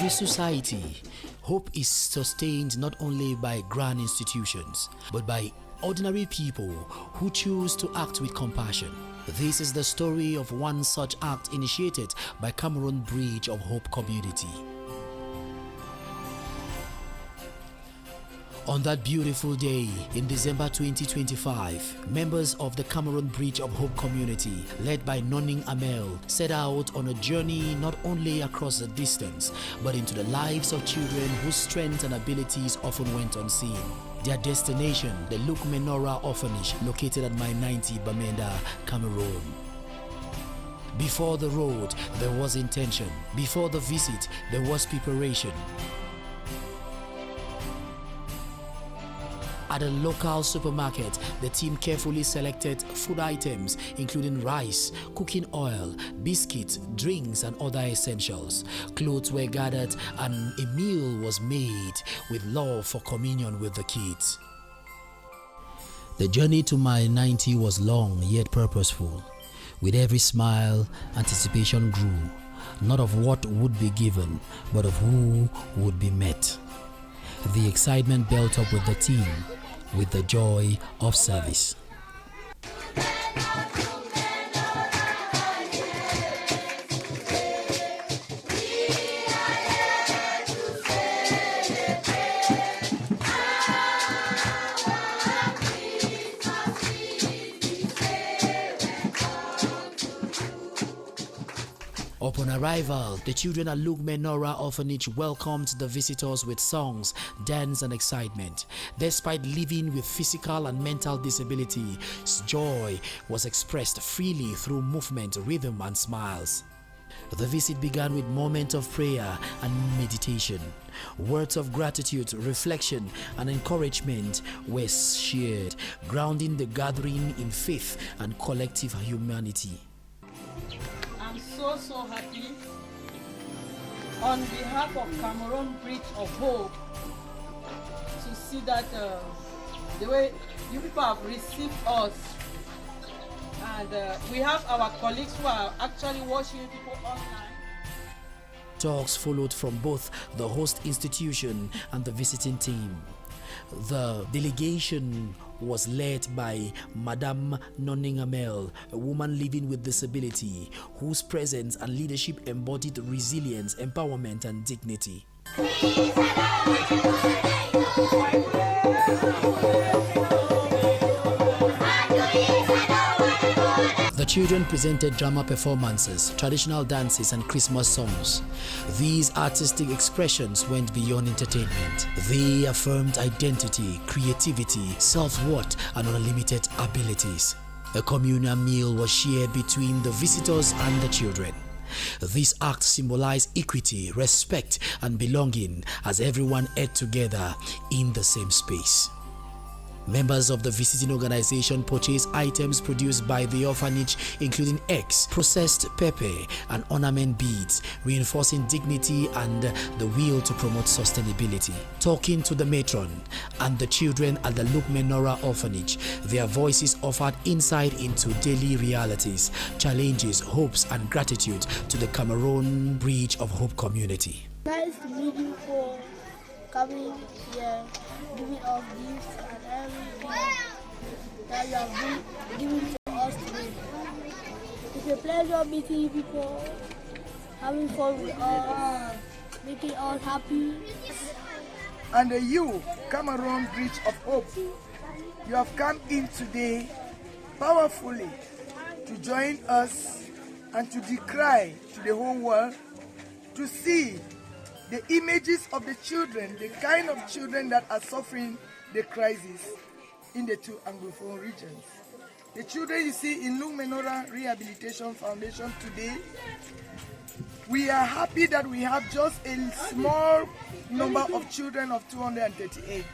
every society, hope is sustained not only by grand institutions, but by ordinary people who choose to act with compassion. This is the story of one such act initiated by Cameroon Bridge of Hope Community. On that beautiful day in December 2025, members of the Cameroon Bridge of Hope community, led by Nonning Amel, set out on a journey not only across the distance, but into the lives of children whose strengths and abilities often went unseen. Their destination, the Luke Menora Orphanage, located at Mile 90, Bamenda, Cameroon. Before the road, there was intention. Before the visit, there was preparation. At a local supermarket, the team carefully selected food items including rice, cooking oil, biscuits, drinks and other essentials. Clothes were gathered and a meal was made with love for communion with the kids. The journey to Mile 90 was long yet purposeful. With every smile, anticipation grew, not of what would be given, but of who would be met. The excitement built up with the team, with the joy of service. Upon arrival, the children at Luke Menora Orphanage welcomed the visitors with songs, dance and excitement. Despite living with physical and mental disability, joy was expressed freely through movement, rhythm and smiles. The visit began with moments of prayer and meditation. Words of gratitude, reflection and encouragement were shared, grounding the gathering in faith and collective humanity. So happy on behalf of Cameroon Bridge of Hope to see that the way you people have received us, and we have our colleagues who are actually watching people online. Talks followed from both the host institution and the visiting team. The delegation was led by Madame Nonning Amel, a woman living with disability, whose presence and leadership embodied resilience, empowerment and dignity. The children presented drama performances, traditional dances and Christmas songs. These artistic expressions went beyond entertainment. They affirmed identity, creativity, self-worth and unlimited abilities. A communal meal was shared between the visitors and the children. This act symbolized equity, respect and belonging as everyone ate together in the same space. Members of the visiting organization purchased items produced by the orphanage, including eggs, processed pepper, and ornament beads, reinforcing dignity and the will to promote sustainability. Talking to the matron and the children at the Luke Menora Orphanage, their voices offered insight into daily realities, challenges, hopes, and gratitude to the Cameroon Bridge of Hope community. Nice to meet you for coming here, giving us gifts and everything that you have been giving to us today. It's a pleasure meeting you people, having fun with us, making us happy. And you, Cameroon Bridge of Hope, you have come in today powerfully to join us and to decry to the whole world to see the images of the children, the kind of children that are suffering the crisis in the two Anglophone regions. The children you see in Luke Menora Rehabilitation Foundation today, we are happy that we have just a small number of children of 238.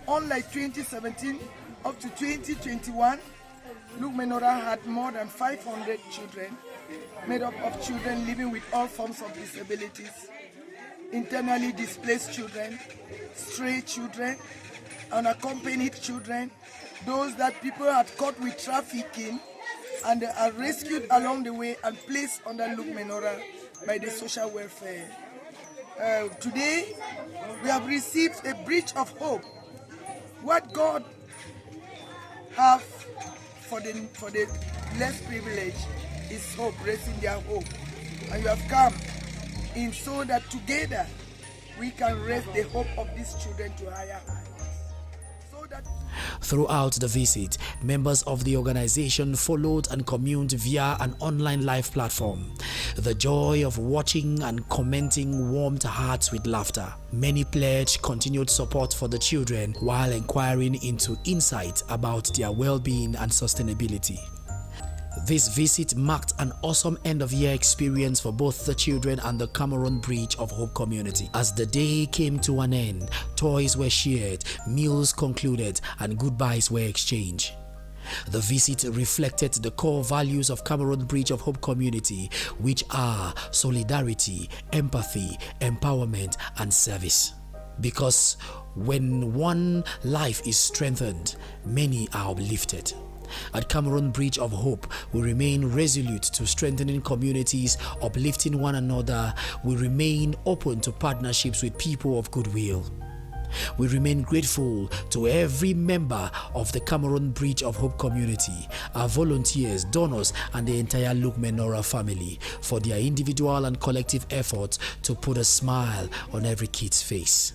Unlike 2017 up to 2021, Luke Menora had more than 500 children, made up of children living with all forms of disabilities, internally displaced children, stray children, unaccompanied children, those that people had caught with trafficking and are rescued along the way and placed under Luke Menora by the social welfare. Today, we have received a bridge of hope. What God have for the less privileged is hope, raising their hope. And you have come in so that together we can raise the hope of these children to higher heights. Throughout the visit, members of the organization followed and communed via an online live platform. The joy of watching and commenting warmed hearts with laughter. Many pledged continued support for the children while inquiring into insights about their well-being and sustainability. This visit marked an awesome end-of-year experience for both the children and the Cameroon Bridge of Hope community. As the day came to an end, toys were shared, meals concluded, and goodbyes were exchanged. The visit reflected the core values of Cameroon Bridge of Hope community, which are solidarity, empathy, empowerment, and service. Because when one life is strengthened, many are uplifted. At Cameroon Bridge of Hope, we remain resolute to strengthening communities, uplifting one another. We remain open to partnerships with people of goodwill. We remain grateful to every member of the Cameroon Bridge of Hope community, our volunteers, donors, and the entire Luke Menora family for their individual and collective efforts to put a smile on every kid's face.